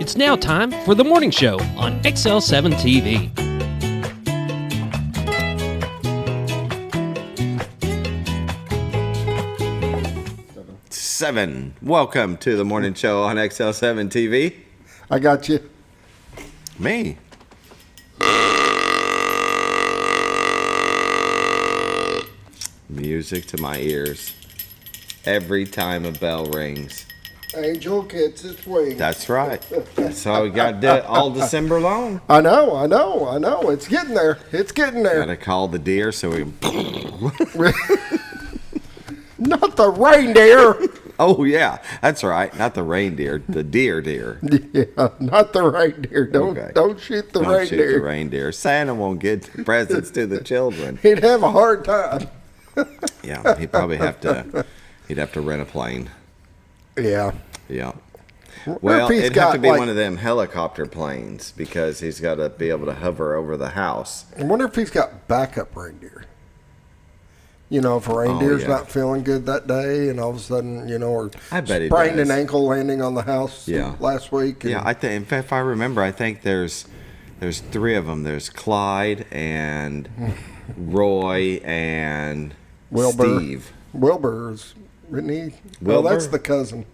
It's now time for the morning show on XL7-TV. 7. Welcome to the morning show on XL7-TV. I got you. Me. Music to my ears every time a bell rings. Angel gets its wings. That's right. That's how we got to do it all December long. I know. It's getting there. Got to call the deer so we Not the reindeer. Oh, yeah. That's right. Not the reindeer. The deer. Yeah, not the reindeer. Don't shoot the Don't reindeer. shoot the reindeer. Santa won't get presents to the children. He'd have a hard time. Yeah, he'd probably have to rent a plane. Yeah. Yeah. Well, Well, it'd have to be one of them helicopter planes because he's got to be able to hover over the house. I wonder if he's got backup reindeer. You know, if a reindeer's not feeling good that day, and all of a sudden, or I bet he sprained does. an ankle landing on the house last week. Yeah, I think. In fact, if I remember, I think there's 3 of them. There's Clyde and Roy and Wilbur. Steve. Wilbur's, isn't he? Wilbur? Well, that's the cousin.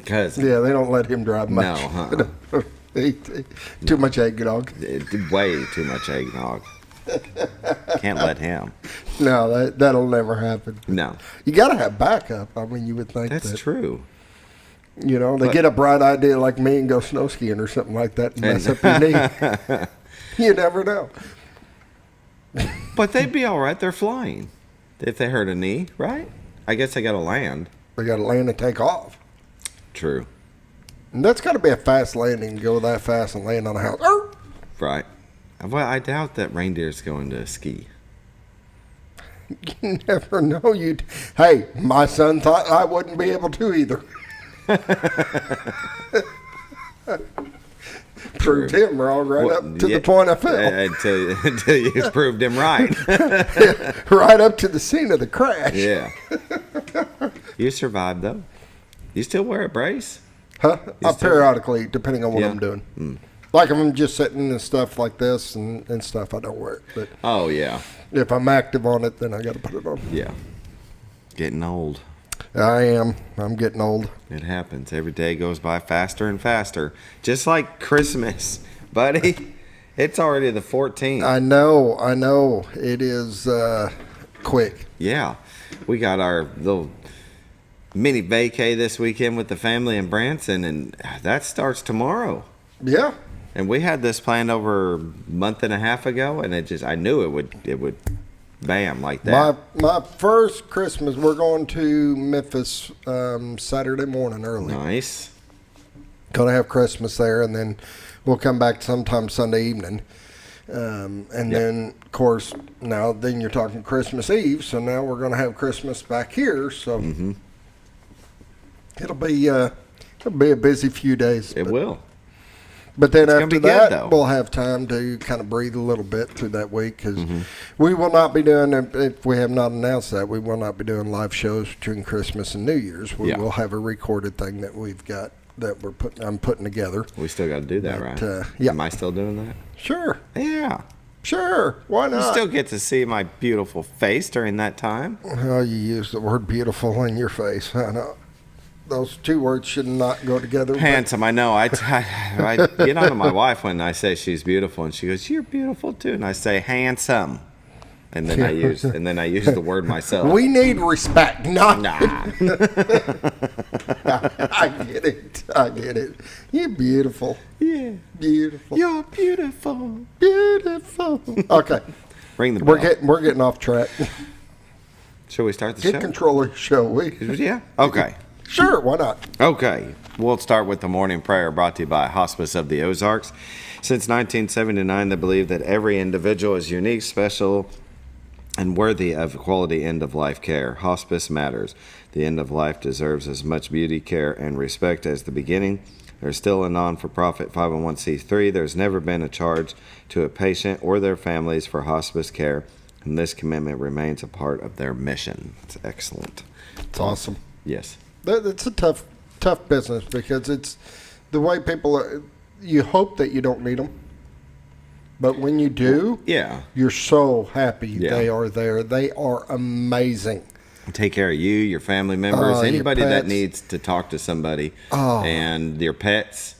Cousin. Yeah, they don't let him drive much. No, Too much eggnog. Way too much eggnog. Can't let him. No, that'll never happen. No. You got to have backup. I mean, you would think That's true. They get a bright idea like me and go snow skiing or something like that and mess up your knee. You never know. But they'd be all right. They're flying. If they hurt a knee, right? I guess they got to land. They got to land and take off. True. And that's got to be a fast landing, go that fast and land on a house. Right. Well, I doubt that reindeer's going to ski. You never know. Hey, my son thought I wouldn't be able to either. Proved him wrong up to the point I fell. Until you proved him right. Right up to the scene of the crash. Yeah. You survived, though. You still wear a brace? Huh? Periodically, depending on what I'm doing. Mm. Like if I'm just sitting and stuff like this and stuff, I don't wear it. But oh, yeah. if I'm active on it, then I got to put it on. Yeah. Getting old. I am. I'm getting old. It happens. Every day goes by faster and faster. Just like Christmas, buddy. It's already the 14th. I know. It is quick. Yeah. We got our little mini vacay this weekend with the family in Branson, and that starts tomorrow. Yeah. And we had this planned over a month and a half ago, and I knew it would bam like that. My first Christmas, we're going to Memphis Saturday morning early. Nice. Going to have Christmas there, and then we'll come back sometime Sunday evening. Then, of course, then you're talking Christmas Eve, so now we're going to have Christmas back here, so it'll be a busy few days. It will. But then after that, good, we'll have time to kind of breathe a little bit through that week because we will not be doing, if we have not announced that, we will not be doing live shows between Christmas and New Year's. We will have a recorded thing that we've got that I'm putting together. We still got to do that, right? Yeah. Am I still doing that? Sure. Yeah. Sure. Why not? You still get to see my beautiful face during that time. Well, you use the word beautiful in your face. I know. Those two words should not go together. Handsome, I know. I get on to my wife when I say she's beautiful, and she goes, "You're beautiful too," and I say, "Handsome," and then I use the word myself. We need respect, not. Nah. I get it. You're beautiful. Yeah, beautiful. You're beautiful. Okay, Ring the bell. We're getting off track. Shall we start the show? Get control of your show, Yeah. Okay. Sure, why not? Okay, we'll start with the morning prayer brought to you by Hospice of the Ozarks. Since 1979, they believe that every individual is unique, special, and worthy of quality end-of-life care. Hospice matters. The end of life deserves as much beauty, care, and respect as the beginning. There's still a non-for-profit 501c3. There's never been a charge to a patient or their families for hospice care, and this commitment remains a part of their mission. It's excellent. It's awesome. Yes. It's a tough business because it's the way people you hope that you don't need them. But when you do, you're so happy they are there. They are amazing. Take care of you, your family members, anybody that needs to talk to somebody, and your pets.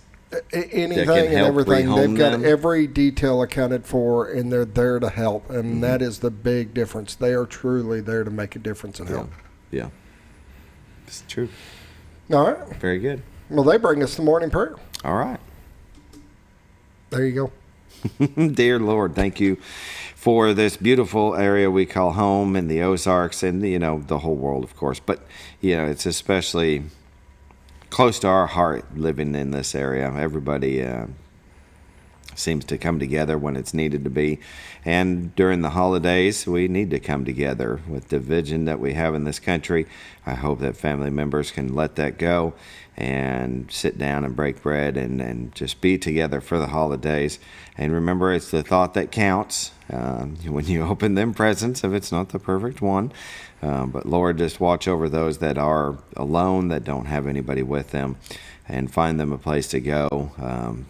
Anything and everything. They've got every detail accounted for, and they're there to help. And that is the big difference. They are truly there to make a difference and help. Yeah. It's true. All right. Very good. Well, they bring us the morning prayer. All right. There you go. Dear Lord, thank you for this beautiful area we call home in the Ozarks and, the whole world, of course. But, it's especially close to our heart living in this area. Everybody seems to come together when it's needed to be. And during the holidays, we need to come together with the division that we have in this country. I hope that family members can let that go and sit down and break bread and just be together for the holidays. And remember, it's the thought that counts when you open them presents, if it's not the perfect one. But Lord, just watch over those that are alone, that don't have anybody with them, and find them a place to go.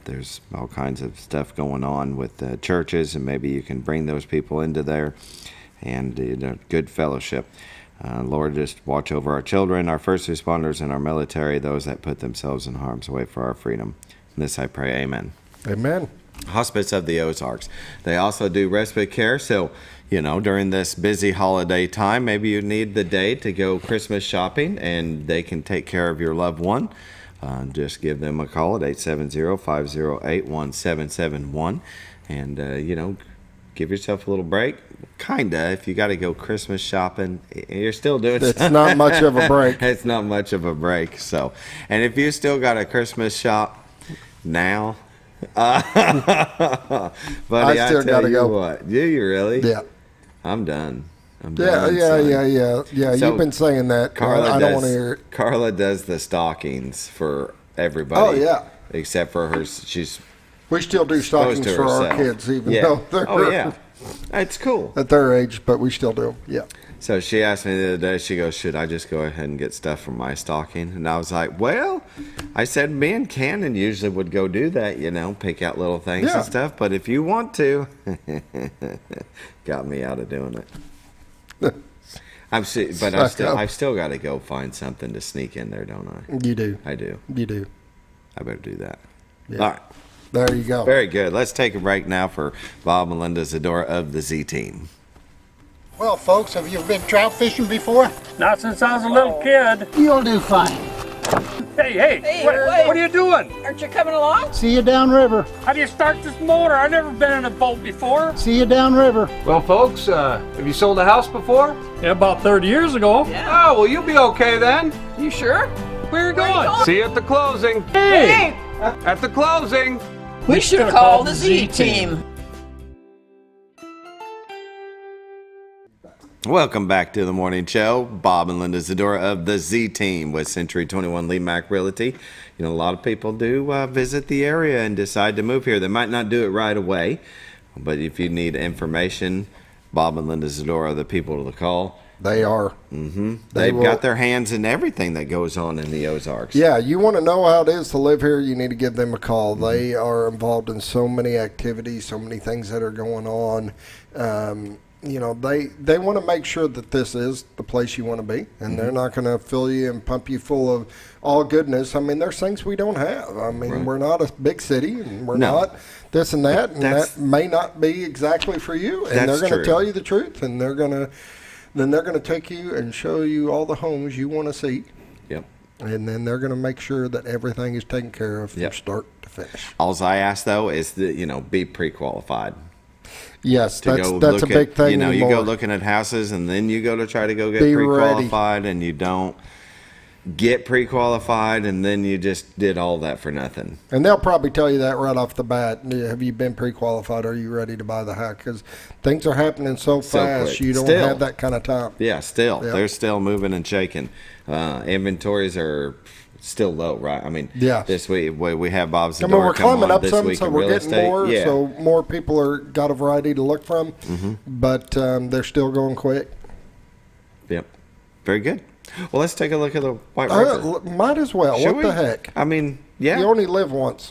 There's all kinds of stuff going on with churches, and maybe you can bring those people into there and good fellowship. Lord, just watch over our children, our first responders, and our military, those that put themselves in harm's way for our freedom. And this I pray, amen. Amen. Hospice of the Ozarks. They also do respite care, so during this busy holiday time, maybe you need the day to go Christmas shopping, and they can take care of your loved one. Just give them a call at 870-508-1771, and give yourself a little break. Kinda, if you got to go Christmas shopping, you're still doing. It's not much of a break. It's not much of a break. So, and if you still got a Christmas shop now, buddy, I still got to go. What? Do you really? Yeah. I'm done. Yeah. So, you've been saying that. I don't want to hear it. Carla does the stockings for everybody. Oh, yeah. Except for her. We still do stockings for our kids, even though they're it's cool at their age, but we still do. Yeah. So she asked me the other day, she goes, should I just go ahead and get stuff from my stocking? And I was like, well, I said, me and Cannon usually would go do that, pick out little things and stuff. But if you want to, got me out of doing it. I've still got to go find something to sneak in there, don't I? You do. I do. You do. I better do that. Yeah. All right. There you go. Very good. Let's take a break now for Bob and Linda Zadora of the Z Team. Well, folks, have you been trout fishing before? Not since I was a little kid. You'll do fine. Hey, what are you doing? Aren't you coming along? See you downriver. How do you start this motor? I've never been in a boat before. See you downriver. Well, folks, have you sold a house before? Yeah, about 30 years ago. Yeah. Oh, well, you'll be okay then. You sure? Where are you going? See you at the closing. Hey! At the closing. We should have called the Z Team. Welcome back to the morning show. Bob and Linda Zadora of the Z Team with Century 21 Lee Mack Realty. A lot of people do visit the area and decide to move here. They might not do it right away, but if you need information, Bob and Linda Zadora are the people to call. They are. Mm-hmm. They've got their hands in everything that goes on in the Ozarks. Yeah, you want to know how it is to live here, you need to give them a call. Mm-hmm. They are involved in so many activities, so many things that are going on. They want to make sure that this is the place you want to be, and they're not going to fill you and pump you full of all goodness. I mean, there's things we don't have. I mean, we're not a big city, and we're not this and that, and that may not be exactly for you. And they're going to tell you the truth, and they're going to take you and show you all the homes you want to see. Yep. And then they're going to make sure that everything is taken care of from start to finish. All I ask, though, is that, be pre-qualified. Yes, that's a big thing. You go looking at houses, and then you go to try to go get pre-qualified, and you don't get pre-qualified, and then you just did all that for nothing. And they'll probably tell you that right off the bat. Have you been pre-qualified? Are you ready to buy the house? Because things are happening so fast, you don't have that kind of time. Yeah, they're still moving and shaking. Inventories are still low, right? I mean, this week we have Bob's Zadora we're climbing up some, so we're getting estate. more. Yeah. So more people are got a variety to look from, but they're still going quick. Yep, very good. Well, let's take a look at the White River. Might as well. Should what the heck? I mean, yeah. You only live once.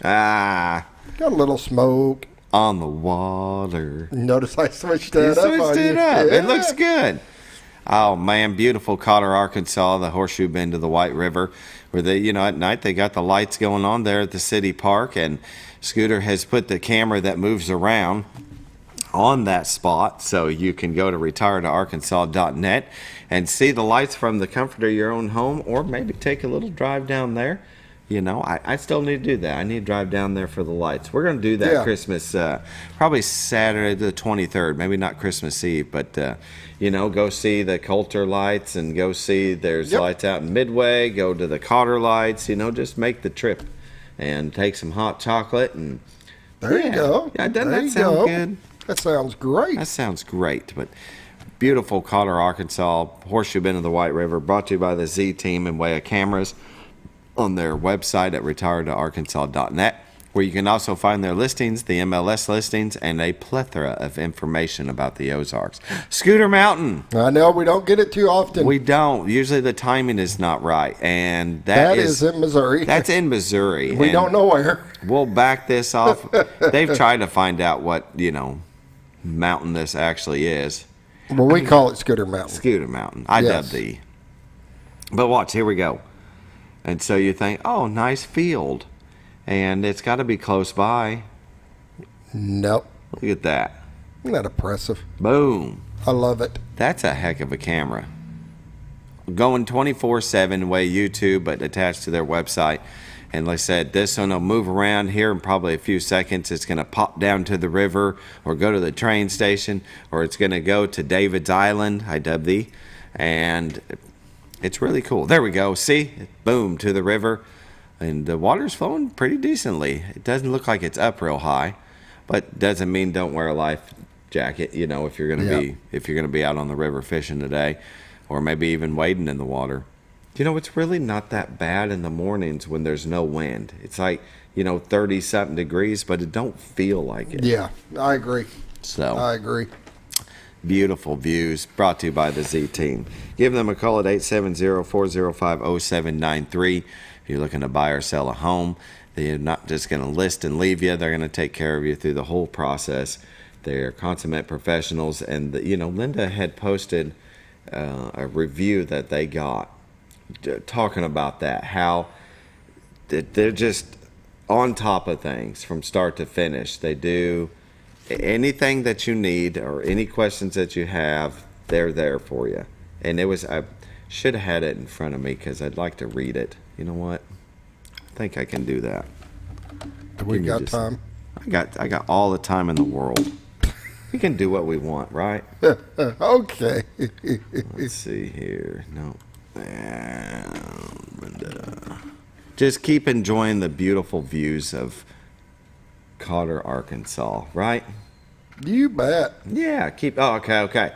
Got a little smoke. On the water. Notice I switched You that up. switched on it you. up. Yeah. It looks good. Oh man, beautiful Cotter, Arkansas, the horseshoe bend of the White River, where they, at night they got the lights going on there at the city park, and Scooter has put the camera that moves around on that spot, so you can go to retiredtoarkansas.net and see the lights from the comfort of your own home, or maybe take a little drive down there. I still need to do that. I need to drive down there for the lights. We're going to do that Christmas, probably Saturday the 23rd, maybe not Christmas Eve, but, go see the Coulter lights and go see there's lights out in Midway, go to the Cotter lights, just make the trip and take some hot chocolate. And There you go. Yeah, doesn't There that you sound go. good? That sounds great. That sounds great, but beautiful Cotter, Arkansas, horseshoe bend of the White River, brought to you by the Z Team and Way of Cameras on their website at retiredtoarkansas.net, where you can also find their listings, the MLS listings, and a plethora of information about the Ozarks. Scooter Mountain. I know we don't get it too often. We don't. Usually the timing is not right, and that is in Missouri. That's in Missouri. We don't know where. We'll back this off. They've tried to find out what, mountain this actually is. Well, we call it Scooter Mountain. Scooter Mountain. I dub thee. But watch, here we go. And so you think, oh, nice field. And it's got to be close by. Nope. Look at that. Isn't that impressive? Boom. I love it. That's a heck of a camera. Going 24/7 way YouTube, but attached to their website. And like I said, this one will move around here in probably a few seconds. It's going to pop down to the river or go to the train station, or it's going to go to David's Island, I dub thee. And it's really cool. There we go. See? Boom, to the river. And the water's flowing pretty decently. It doesn't look like it's up real high, but doesn't mean don't wear a life jacket, if you're going to be out on the river fishing today, or maybe even wading in the water. It's really not that bad in the mornings when there's no wind. It's like, 30-something degrees, but it don't feel like it. Yeah, I agree. So I agree. Beautiful views, brought to you by the Z Team. Give them a call at 870-405-0793. If you're looking to buy or sell a home, they're not just going to list and leave you. They're going to take care of you through the whole process. They're consummate professionals. And, Linda had posted a review that they got talking about that, how they're just on top of things from start to finish. They do anything that you need or any questions that you have, they're there for you. And I should have had it in front of me because I'd like to read it. You know what? I think I can do that. Do we got time? I got all the time in the world. We can do what we want, right? Okay. Let's see here. No. Just keep enjoying the beautiful views of Cotter, Arkansas, right? You bet. Yeah, okay.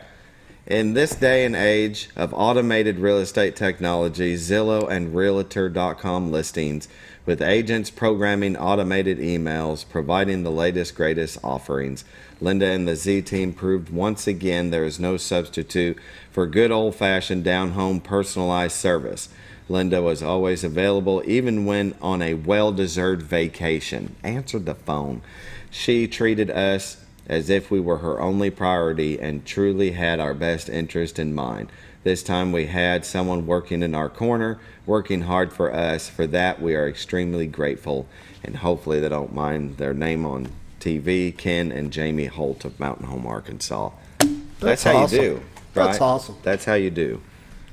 In this day and age of automated real estate technology, Zillow and Realtor.com listings, with agents programming automated emails, providing the latest, greatest offerings, Linda and the Z Team proved once again there is no substitute for good old-fashioned down-home personalized service. Linda was always available, even when on a well-deserved vacation. Answered the phone. She treated us as if we were her only priority and truly had our best interest in mind. This time we had someone working in our corner, working hard for us. For that, we are extremely grateful, and hopefully they don't mind their name on TV. Ken and Jamie Holt of Mountain Home, Arkansas. That's how awesome. you do, right? That's awesome. That's how you do.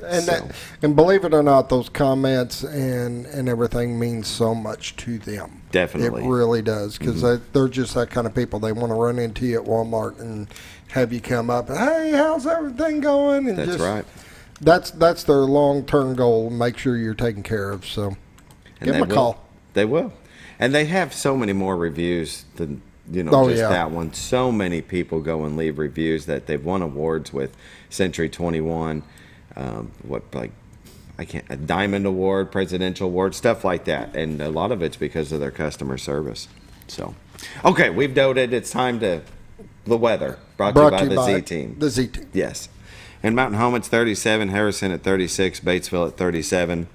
And and believe it or not, those comments and everything means so much to them. Definitely. It really does, because they're just that kind of people. They want to run into you at Walmart and have you come up and, hey, how's everything going? And That's right. That's their long-term goal. Make sure you're taken care of. So give them a call. They will. And they have so many more reviews than, that one. So many people go and leave reviews that they've won awards with Century 21, a Diamond Award, Presidential Award, stuff like that. And a lot of it's because of their customer service. So, okay, we've noted it's time to the weather. Brought to you by the Z Team. The Z Team. Yes. In Mountain Home, it's 37. Harrison at 36. Batesville at 37.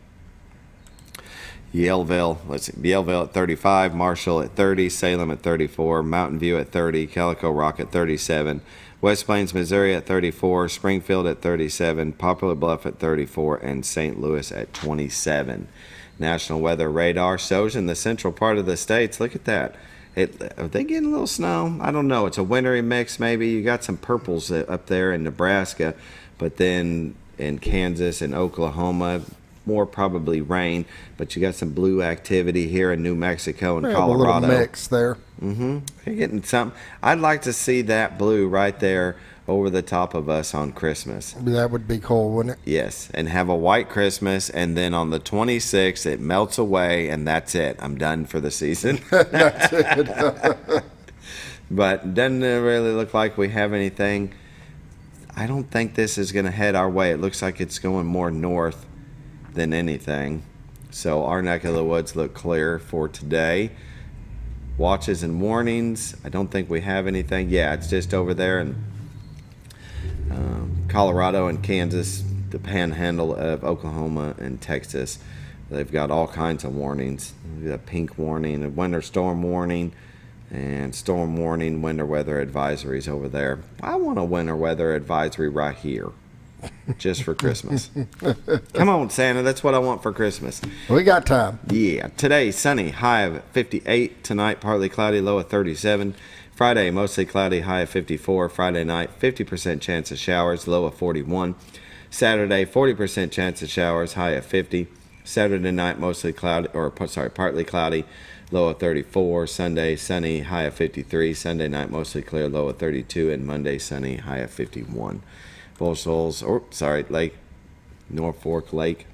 Yellville at 35, Marshall at 30, Salem at 34, Mountain View at 30, Calico Rock at 37, West Plains, Missouri at 34, Springfield at 37, Poplar Bluff at 34, and St. Louis at 27. National Weather Radar shows in the central part of the states. Look at that. Are they getting a little snow? I don't know. It's a wintry mix maybe. You got some purples up there in Nebraska, but then in Kansas and Oklahoma, more probably rain, but you got some blue activity here in New Mexico and Colorado. A little mix there. You're getting something. I'd like to see that blue right there over the top of us on Christmas. That would be cool, wouldn't it? Yes, and have a white Christmas, and then on the 26th, it melts away, and that's it. I'm done for the season. That's it. But doesn't it really look like we have anything? I don't think this is going to head our way. It looks like it's going more north than anything. So our neck of the woods look clear for today. Watches and warnings, I don't think we have anything. Yeah, it's just over there in Colorado and Kansas, the panhandle of Oklahoma and Texas. They've got all kinds of warnings. We've got a pink warning, a winter storm warning, and storm warning, winter weather advisories over there. I want a winter weather advisory right here, just for Christmas. Come on, Santa, that's what I want for Christmas. We got time. Yeah, today sunny, high of 58. Tonight partly cloudy, low of 37. Friday mostly cloudy, high of 54. Friday night 50% chance of showers, low of 41. Saturday 40% chance of showers, high of 50. Saturday night mostly cloudy, partly cloudy, low of 34. Sunday sunny, high of 53. Sunday night mostly clear, low of 32. And Monday sunny, high of 51. North Fork Lake.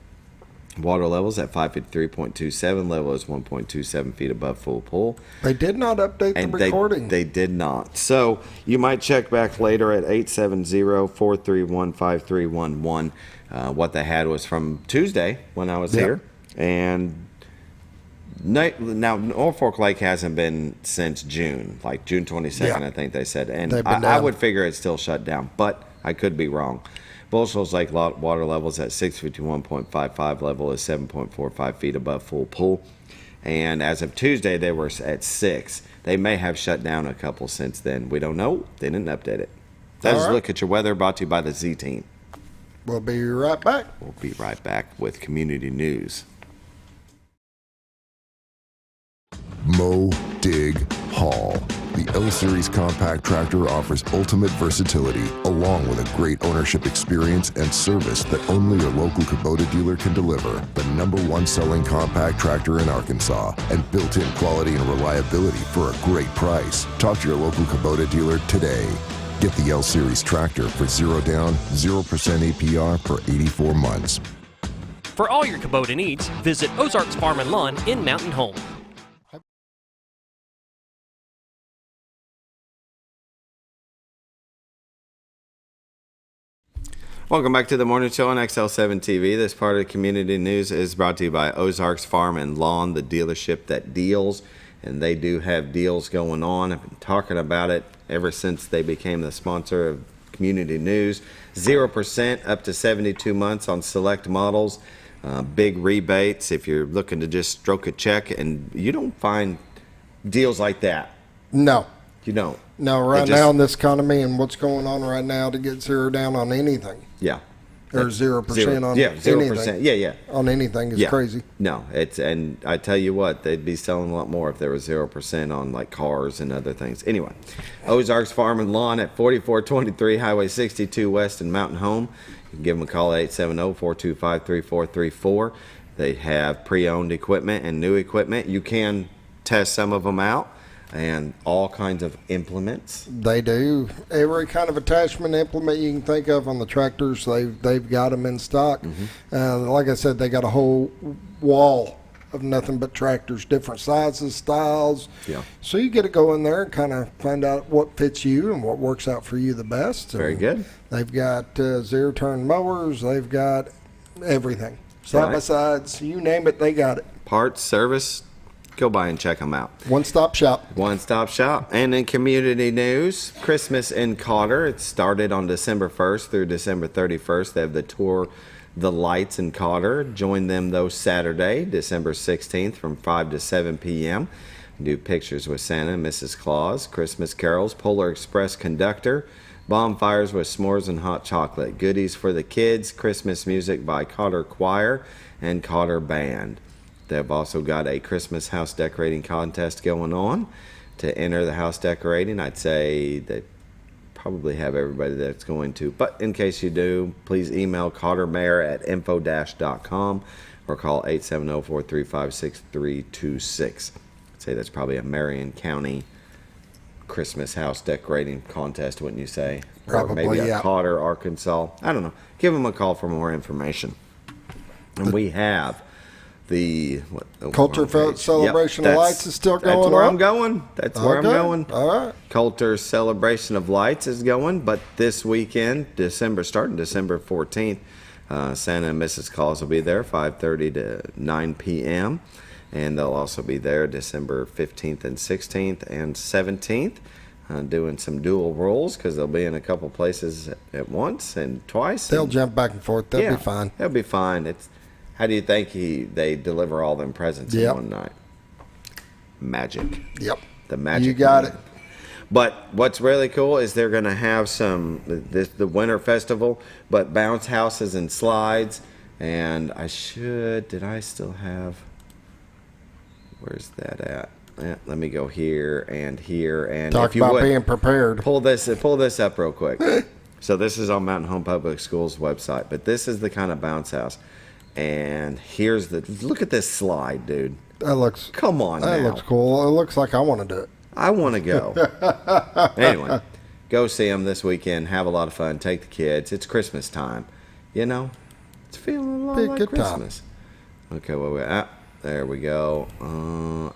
Water levels at 553.27. Level is 1.27 feet above full pool. They did not update the recording. They did not. So you might check back later at 870-431-5311. What they had was from Tuesday when I was here. And now Norfolk Lake hasn't been since June, like June 22nd, I think they said. And I would figure it's still shut down, but I could be wrong. Bullsholes Lake water levels at 651.55, level is 7.45 feet above full pool. And as of Tuesday, they were at 6. They may have shut down a couple since then. We don't know. They didn't update it. That's a look at your weather, brought to you by the Z Team. We'll be right back. We'll be right back with community news. Mow, dig, haul. The L-Series compact tractor offers ultimate versatility, along with a great ownership experience and service that only your local Kubota dealer can deliver. The #1 selling compact tractor in Arkansas, and built-in quality and reliability for a great price. Talk to your local Kubota dealer today. Get the L-Series tractor for 0 down, 0% APR for 84 months. For all your Kubota needs, visit Ozarks Farm and Lawn in Mountain Home. Welcome back to the morning show on XL7-TV. This part of community news is brought to you by Ozarks Farm and Lawn, the dealership that deals. And they do have deals going on. I've been talking about it ever since they became the sponsor of community news. 0% up to 72 months on select models. Big rebates if you're looking to just stroke a check. And you don't find deals like that. No. You don't. No, right now in this economy and what's going on right now, to get 0 down on anything. Yeah. Or 0% on 0%. anything. Yeah. On anything is crazy. No, and I tell you what, they'd be selling a lot more if there was 0% on like cars and other things. Anyway, Ozarks Farm and Lawn at 4423 Highway 62 West in Mountain Home. You can give them a call at 870-425-3434. They have pre-owned equipment and new equipment. You can test some of them out. And all kinds of implements. They do. Every kind of attachment implement you can think of on the tractors, they've got them in stock. Like I said, they got a whole wall of nothing but tractors, different sizes, styles. Yeah. So you get to go in there and kind of find out what fits you and what works out for you the best. Very good. They've got zero-turn mowers. They've got everything. Side-by-sides, you name it, they got it. Parts, service. Go by and check them out. One-stop shop. One-stop shop. And in community news, Christmas in Cotter. It started on December 1st through December 31st. They have the tour The Lights in Cotter. Join them, though, Saturday, December 16th from 5 to 7 p.m. Do pictures with Santa and Mrs. Claus, Christmas carols, Polar Express conductor, bonfires with s'mores and hot chocolate, goodies for the kids, Christmas music by Cotter Choir and Cotter Band. They've also got a Christmas house decorating contest going on. To enter the house decorating, I'd say they probably have everybody that's going to, but in case you do, please email cottermayor@info-.com or call 870-435-6326. Say that's probably a Marion County Christmas house decorating contest, wouldn't you say? Probably, or maybe yeah. Cotter, Arkansas. I don't know. Give them a call for more information. And we have the Culture Celebration of Lights is still going on. That's where I'm going. That's where I'm going. All right. Culture Celebration of Lights is going, but this weekend, starting December 14th, Santa and Mrs. Claus will be there 5:30 to 9 p.m. And they'll also be there December 15th and 16th and 17th, doing some dual roles because they'll be in a couple places at once and twice. They'll jump back and forth. They'll be fine. They'll be fine. How do you think they deliver all them presents in one night? Magic. Yep. The magic. You got it. But what's really cool is they're going to have the winter festival, but bounce houses and slides. And did I still have... Where's that at? Let me go here and here and talk about being prepared. Pull this up real quick. So this is on Mountain Home Public Schools website, but this is the kind of bounce house. And look at this slide, dude. That looks. Come on, that now. looks cool. It looks like I want to do it. I want to go. Anyway, go see them this weekend. Have a lot of fun. Take the kids. It's Christmas time. It's feeling a lot like Christmas. Okay, where we at? There we go.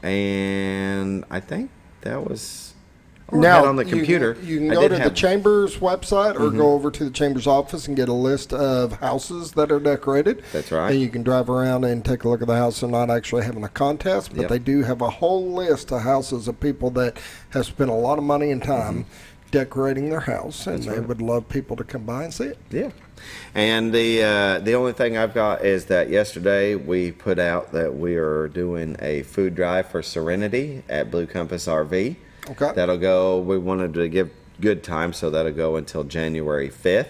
And I think that was now on the computer. You can go to the Chamber's website or go over to the Chamber's office and get a list of houses that are decorated. That's right. And you can drive around and take a look at the house. They're not actually having a contest, but they do have a whole list of houses of people that have spent a lot of money and time decorating their house, and they would love people to come by and see it. Yeah. And the only thing I've got is that yesterday we put out that we are doing a food drive for Serenity at Blue Compass RV. Okay. That'll go, we wanted to give good time, so that'll go until January 5th.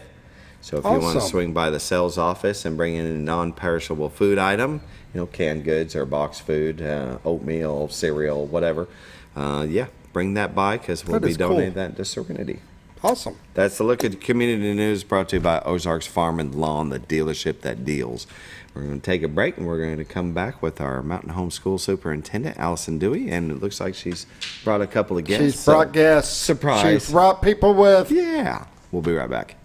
So if you want to swing by the sales office and bring in a non-perishable food item, canned goods or boxed food, oatmeal, cereal, whatever, bring that by because we'll be donating that to Serenity. Awesome. That's the look at community news brought to you by Ozarks Farm and Lawn, the dealership that deals. We're going to take a break, and we're going to come back with our Mountain Home School Superintendent, Allyson Dewey, and it looks like she's brought a couple of guests. She's brought guests. Surprise. She's brought people with. Yeah. We'll be right back.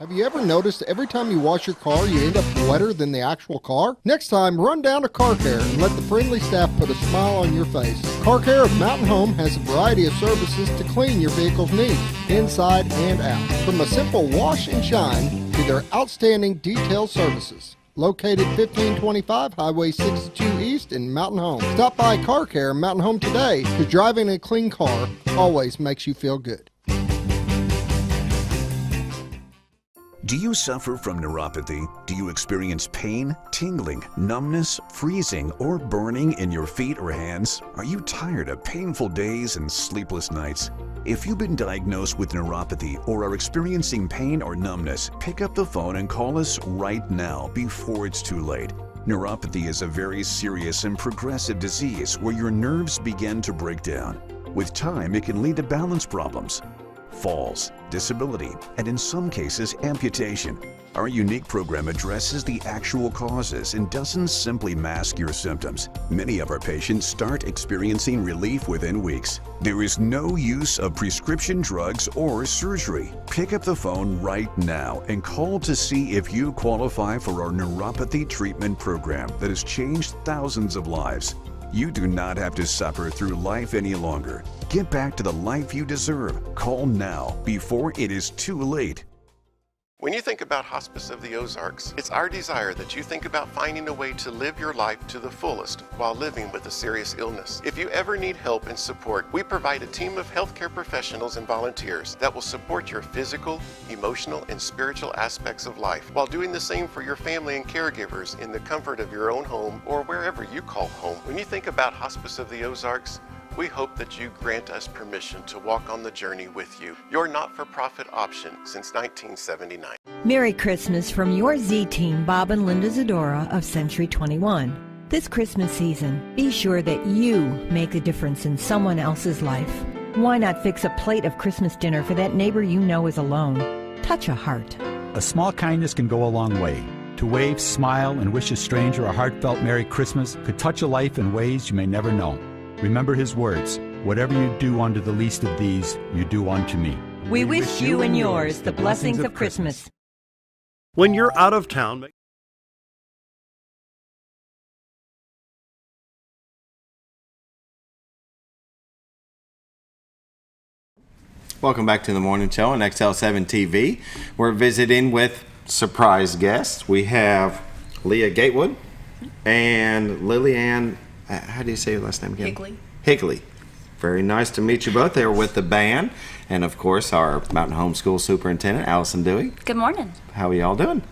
Have you ever noticed every time you wash your car, you end up wetter than the actual car? Next time, run down to Car Care and let the friendly staff put a smile on your face. Car Care of Mountain Home has a variety of services to clean your vehicle's needs, inside and out. From a simple wash and shine to their outstanding detail services. Located 1525 Highway 62 East in Mountain Home. Stop by Car Care Mountain Home today, because driving a clean car always makes you feel good. Do you suffer from neuropathy? Do you experience pain, tingling, numbness, freezing, or burning in your feet or hands? Are you tired of painful days and sleepless nights? If you've been diagnosed with neuropathy or are experiencing pain or numbness, pick up the phone and call us right now before it's too late. Neuropathy is a very serious and progressive disease where your nerves begin to break down. With time, it can lead to balance problems, falls, disability, and in some cases, amputation. Our unique program addresses the actual causes and doesn't simply mask your symptoms. Many of our patients start experiencing relief within weeks. There is no use of prescription drugs or surgery. Pick up the phone right now and call to see if you qualify for our neuropathy treatment program that has changed thousands of lives. You do not have to suffer through life any longer. Get back to the life you deserve. Call now before it is too late. When you think about Hospice of the Ozarks, it's our desire that you think about finding a way to live your life to the fullest while living with a serious illness. If you ever need help and support, we provide a team of healthcare professionals and volunteers that will support your physical, emotional, and spiritual aspects of life while doing the same for your family and caregivers in the comfort of your own home or wherever you call home. When you think about Hospice of the Ozarks, we hope that you grant us permission to walk on the journey with you. Your not-for-profit option since 1979. Merry Christmas from your Z-Team, Bob and Linda Zadora of Century 21. This Christmas season, be sure that you make a difference in someone else's life. Why not fix a plate of Christmas dinner for that neighbor you know is alone? Touch a heart. A small kindness can go a long way. To wave, smile, and wish a stranger a heartfelt Merry Christmas could touch a life in ways you may never know. Remember his words, whatever you do unto the least of these, you do unto me. We wish you and yours the blessings of Christmas. When you're out of town, welcome back to the morning show on XL7-TV. We're visiting with surprise guests. We have Leah Gatewood and Lillianne. How do you say your last name again? Higley. Very nice to meet you both. They're with the band. And, of course, our Mountain Home School Superintendent, Allyson Dewey. Good morning. How are y'all doing?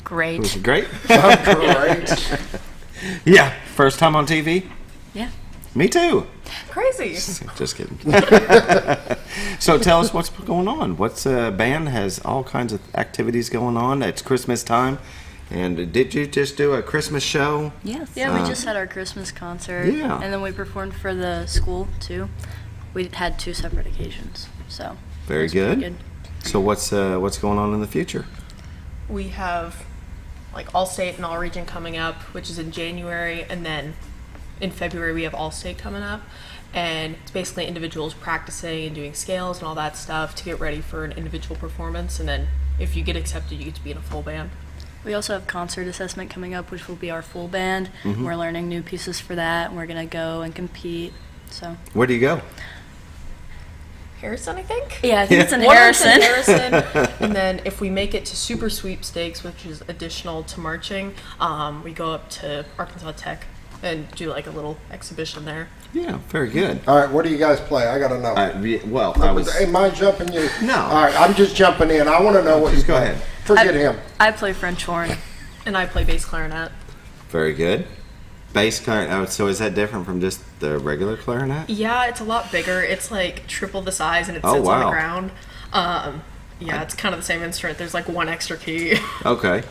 Great. Was it great? Great. Yeah. First time on TV? Yeah. Me too. Crazy. Just kidding. So tell us what's going on. What's band has all kinds of activities going on. It's Christmas time. And did you just do a Christmas show? Yes. Yeah, we just had our Christmas concert. Yeah. And then we performed for the school, too. We had 2 separate occasions, so. Very good. So what's going on in the future? We have like All-State and All-Region coming up, which is in January, and then in February we have All-State coming up. And it's basically individuals practicing and doing scales and all that stuff to get ready for an individual performance. And then if you get accepted, you get to be in a full band. We also have concert assessment coming up, which will be our full band. Mm-hmm. We're learning new pieces for that, and we're going to go and compete. So. Where do you go? Harrison, I think? Yeah, I think it's in Harrison. And then if we make it to Super Sweepstakes, which is additional to marching, we go up to Arkansas Tech and do like a little exhibition there. Yeah, very good. All right, what do you guys play? I got to know. Am I jumping you? No. All right, I'm just jumping in. I want to know what you Just go play. ahead. Forget him. I play French horn. And I play bass clarinet. Very good. Bass clarinet. So is that different from just the regular clarinet? Yeah, it's a lot bigger. It's like triple the size, and it sits on the ground. Yeah, it's kind of the same instrument. There's like one extra key. Okay.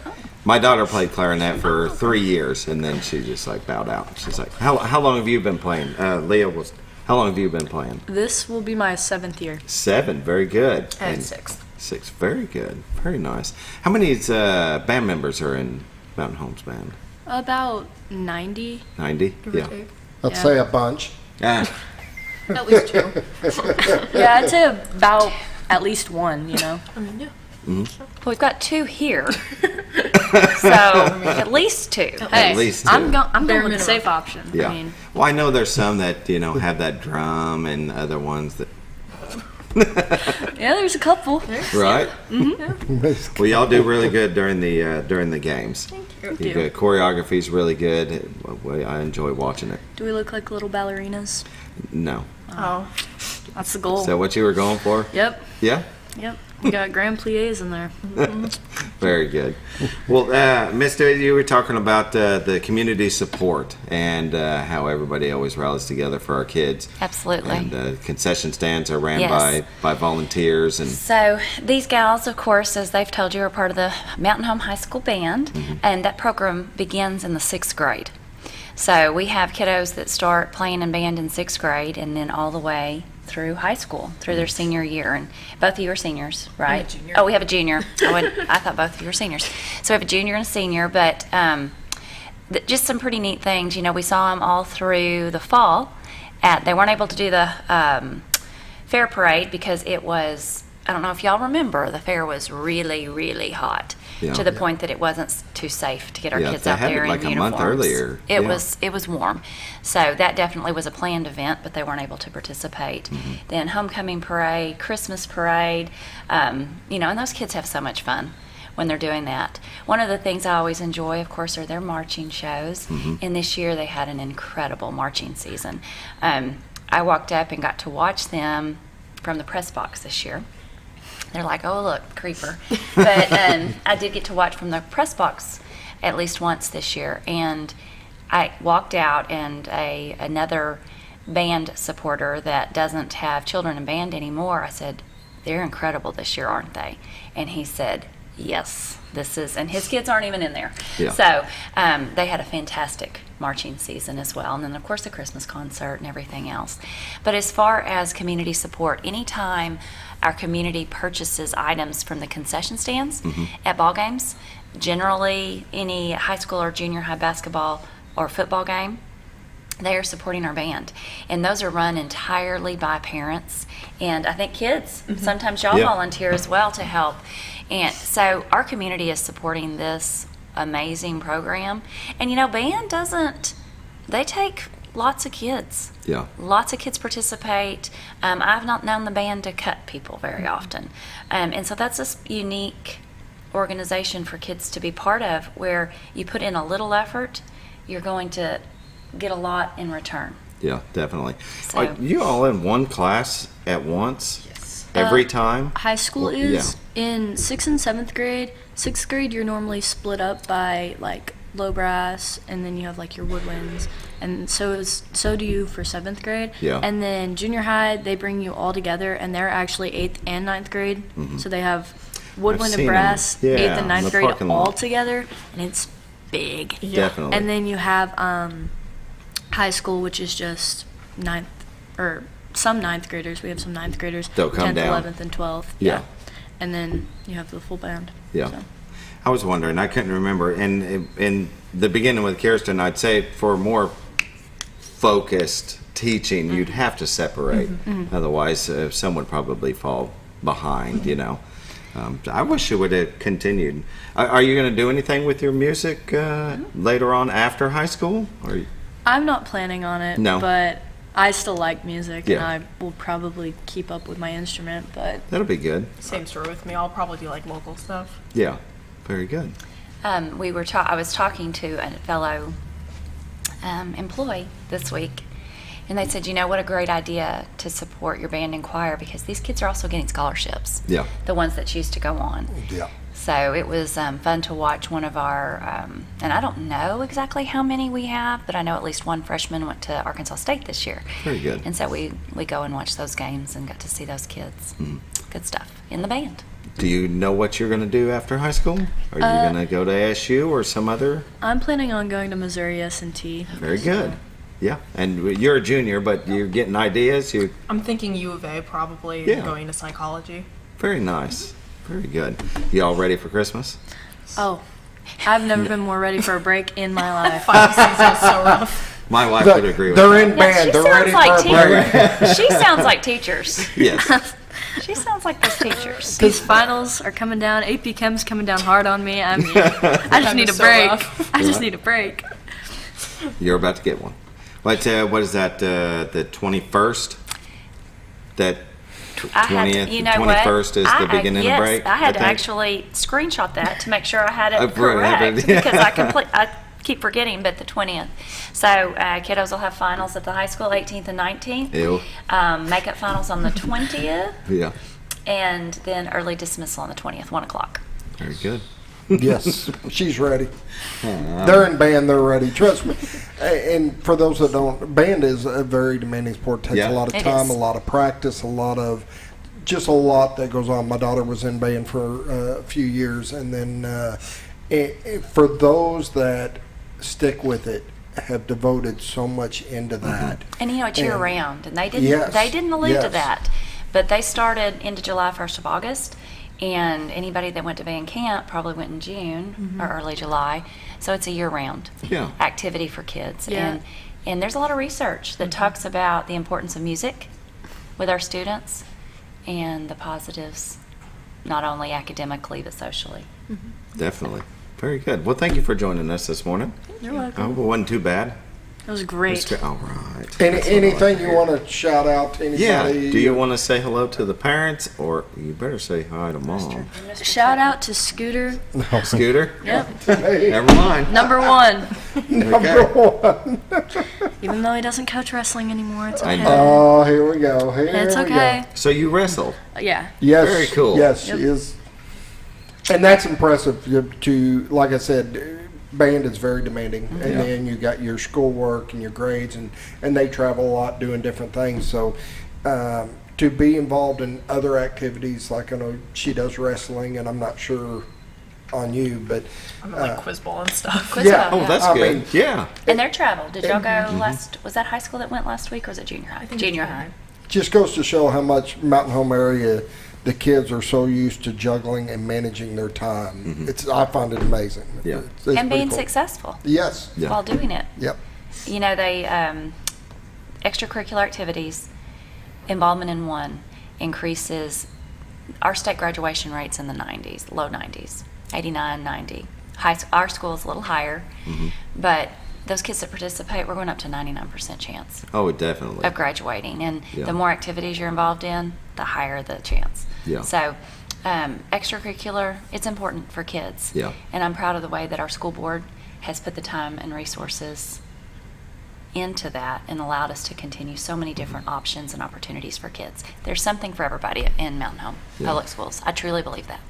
My daughter played clarinet for 3 years, and then she just like bowed out. She's like, "How long have you been playing?" Leah was. How long have you been playing? This will be my 7th year. 7. Very good. And 6th. 6. Very good. Very nice. How many band members are in Mountain Homes Band? About 90. 90. Give or Yeah. take. Let's say a bunch. Yeah. At least 2. Yeah, I'd say about at least 1, you know. I mean, yeah. Mm-hmm. Well, we've got 2 here. So, at least 2. Hey, At least 2. I'm going Bare with the minimum. safe option. Yeah. I mean, Well, I know there's some that have that drum, and other ones that. yeah, there's a couple. Right. Mm-hmm. Well, y'all do really good during the games. Thank You good. Choreography's really good. I enjoy watching it. Do we look like little ballerinas? No. Oh, that's the goal. Is that what you were going for? Yep. Yeah. Yep. We got grand plies in there. Very good. Well, Mr., you were talking about the community support and how everybody always rallies together for our kids. Absolutely. And concession stands are ran Yes. by volunteers. And So these gals, of course, as they've told you, are part of the Mountain Home High School Band, and that program begins in the 6th grade. So we have kiddos that start playing in band in 6th grade and then all the way through high school, through their senior year. And both of you are seniors, right? junior. Oh, we have a junior. I thought both of you were seniors. So we have a junior and a senior, but just some pretty neat things. You know, we saw them all through the fall. They weren't able to do the fair parade because it was I don't know if y'all remember, the fair was really, really hot to the point that it wasn't too safe to get our kids out there in like uniforms. A month earlier. It was warm, so that definitely was a planned event, but they weren't able to participate. Then homecoming parade, Christmas parade, and those kids have so much fun when they're doing that. One of the things I always enjoy, of course, are their marching shows, and this year they had an incredible marching season. I walked up and got to watch them from the press box this year. They're like, oh, look, creeper. But I did get to watch from the press box at least once this year. And I walked out, and another band supporter that doesn't have children in band anymore, I said, they're incredible this year, aren't they? And he said, yes, this is, and his kids aren't even in there. Yeah. So they had a fantastic marching season as well. And then, of course, the Christmas concert and everything else. But as far as community support, anytime our community purchases items from the concession stands at ball games, generally any high school or junior high basketball or football game, they are supporting our band. And those are run entirely by parents. And I think kids, sometimes y'all volunteer as well to help. And so our community is supporting this amazing program. And band doesn't, they take lots of kids. Yeah. Lots of kids participate. I've not known the band to cut people very often. And so that's a unique organization for kids to be part of, where you put in a little effort, you're going to get a lot in return. Yeah, definitely. So, Are you all in one class at once? Yes. Every time? High school is in 6th and 7th grade. 6th grade, you're normally split up by like low brass, and then you have like your woodwinds, and so do you for 7th grade. Yeah. And then junior high, they bring you all together, and they're actually 8th and 9th grade. So they have woodwind and brass, 8th and 9th grade all together, and it's big. Definitely. And then you have high school, which is just 9th, or some 9th graders. We have some 9th graders. They'll come 10th, down. 11th, and 12th. Yeah. And then you have the full band. Yeah. So. I was wondering, I couldn't remember. In the beginning with Kirsten, I'd say for more focused teaching, you'd have to separate. Otherwise, some would probably fall behind, I wish you would have continued. Are you going to do anything with your music later on after high school? Or I'm not planning on it, No. but I still like music, Yeah. and I will probably keep up with my instrument, but... That'll be good. Same story with me. I'll probably do like local stuff. Yeah, very good. I was talking to a fellow employee this week, and they said, what a great idea to support your band and choir, because these kids are also getting scholarships. Yeah. The ones that choose to go on. Yeah. So it was fun to watch one of our, and I don't know exactly how many we have, but I know at least one freshman went to Arkansas State this year. Very good. And so we go and watch those games and got to see those kids. Good stuff in the band. Do you know what you're going to do after high school? Are you going to go to ASU or some other? I'm planning on going to Missouri S&T. Very good. Yeah, and you're a junior, but you're getting ideas. I'm thinking U of A, probably going to psychology. Very nice. Very good. You all ready for Christmas? Oh, I've never been more ready for a break in my life. Final season's so rough. My wife would agree with They're that. in band. They're ready like for a break. She sounds like teachers. Yes. She sounds like those teachers. These finals are coming down. AP Chem's coming down hard on me. I just need a break. I just need a break. You're about to get one. What is that, the 21st? That 20th, 21st is the beginning of break? I had to actually screenshot that to make sure I had it correct, because I keep forgetting, but the 20th. So kiddos will have finals at the high school 18th and 19th. Ew. Makeup finals on the 20th. Yeah. And then early dismissal on the 20th, 1 o'clock. Very good. Yes, she's ready. They're in band. They're ready. Trust me. And for those that don't, band is a very demanding sport. Takes a lot of time, a lot of practice, a lot that goes on. My daughter was in band for a few years, and then for those that stick with it, have devoted so much into that. And it's year round, and they didn't allude to that, but they started into July, 1st of August. And anybody that went to band camp probably went in June or early July. So it's a year-round activity for kids. Yeah. And there's a lot of research that talks about the importance of music with our students. and the positives, not only academically but socially. Definitely. Very good. Well, thank you for joining us this morning. You're welcome. I hope it wasn't too bad. It was great. All right. Anything you want to shout out to anybody? Yeah. Do you want to say hello to the parents, or you better say hi to mom? Shout out to Scooter. Scooter? Yep. Never mind. Number one. Number one. Even though he doesn't coach wrestling anymore, it's I okay. know. Oh, here we go. It's okay. So you wrestle? Yeah. Yes. Very cool. Yes, she is. And that's impressive to, like I said, band is very demanding. And then you got your schoolwork and your grades, and they travel a lot doing different things. So to be involved in other activities, like I know she does wrestling, and I'm not sure on you, but I'm like quiz ball and stuff. Yeah. Oh, that's good. Yeah. And their travel. Did y'all go was that high school that went last week, or was it junior high? Junior high. Just goes to show how much Mountain Home area the kids are so used to juggling and managing their time. I find it amazing. Yeah. It's And being cool. successful. Yes. While doing it. Yep. You know, they extracurricular activities, involvement in one increases. Our state graduation rate's in the 90s, low 90s, 89, 90. Our school is a little higher, but those kids that participate, we're going up to 99% chance Oh, definitely. of graduating. And Yeah. the more activities you're involved in, the higher the chance. Yeah. So extracurricular, it's important for kids. Yeah. And I'm proud of the way that our school board has put the time and resources into that and allowed us to continue so many different options and opportunities for kids. There's something for everybody in Mountain Home Public Schools. I truly believe that.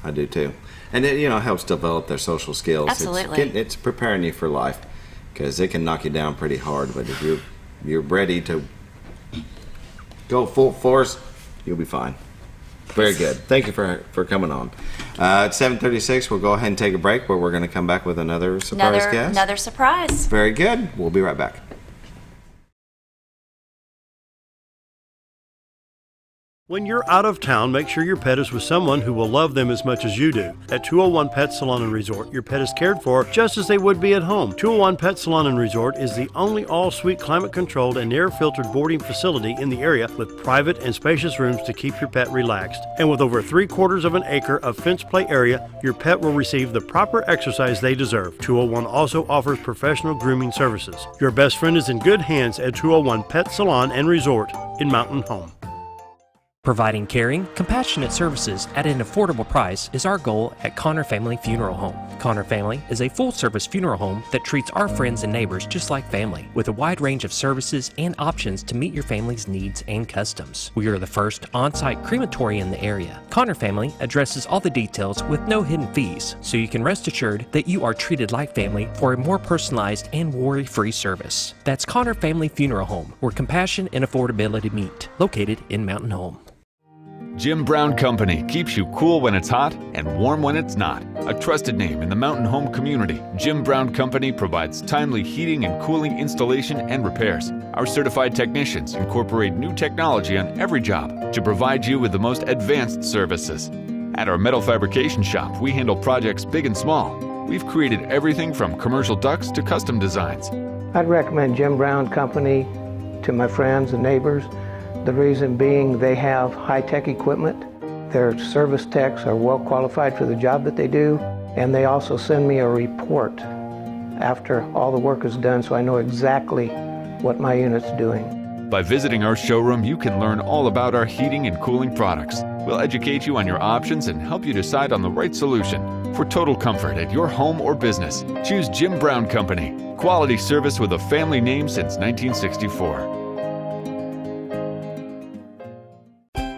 I do too. And it, helps develop their social skills. Absolutely. It's preparing you for life, because it can knock you down pretty hard. But if you're ready to go full force, you'll be fine. Very good. Thank you for coming on. At 7:36, we'll go ahead and take a break, where we're going to come back with another surprise guest. Another surprise. Very good. We'll be right back. When you're out of town, make sure your pet is with someone who will love them as much as you do. At 201 Pet Salon and Resort, your pet is cared for just as they would be at home. 201 Pet Salon and Resort is the only all-suite climate-controlled and air-filtered boarding facility in the area, with private and spacious rooms to keep your pet relaxed. And with over 3/4 of an acre of fenced play area, your pet will receive the proper exercise they deserve. 201 also offers professional grooming services. Your best friend is in good hands at 201 Pet Salon and Resort in Mountain Home. Providing caring, compassionate services at an affordable price is our goal at Connor Family Funeral Home. Connor Family is a full-service funeral home that treats our friends and neighbors just like family, with a wide range of services and options to meet your family's needs and customs. We are the first on-site crematory in the area. Connor Family addresses all the details with no hidden fees, so you can rest assured that you are treated like family for a more personalized and worry-free service. That's Connor Family Funeral Home, where compassion and affordability meet, located in Mountain Home. Jim Brown Company keeps you cool when it's hot and warm when it's not. A trusted name in the Mountain Home community, Jim Brown Company provides timely heating and cooling installation and repairs. Our certified technicians incorporate new technology on every job to provide you with the most advanced services. At our metal fabrication shop, we handle projects big and small. We've created everything from commercial ducts to custom designs. I'd recommend Jim Brown Company to my friends and neighbors. The reason being, they have high-tech equipment. Their service techs are well qualified for the job that they do, and they also send me a report after all the work is done, so I know exactly what my unit's doing. By visiting our showroom, you can learn all about our heating and cooling products. We'll educate you on your options and help you decide on the right solution. For total comfort at your home or business, choose Jim Brown Company. Quality service with a family name since 1964.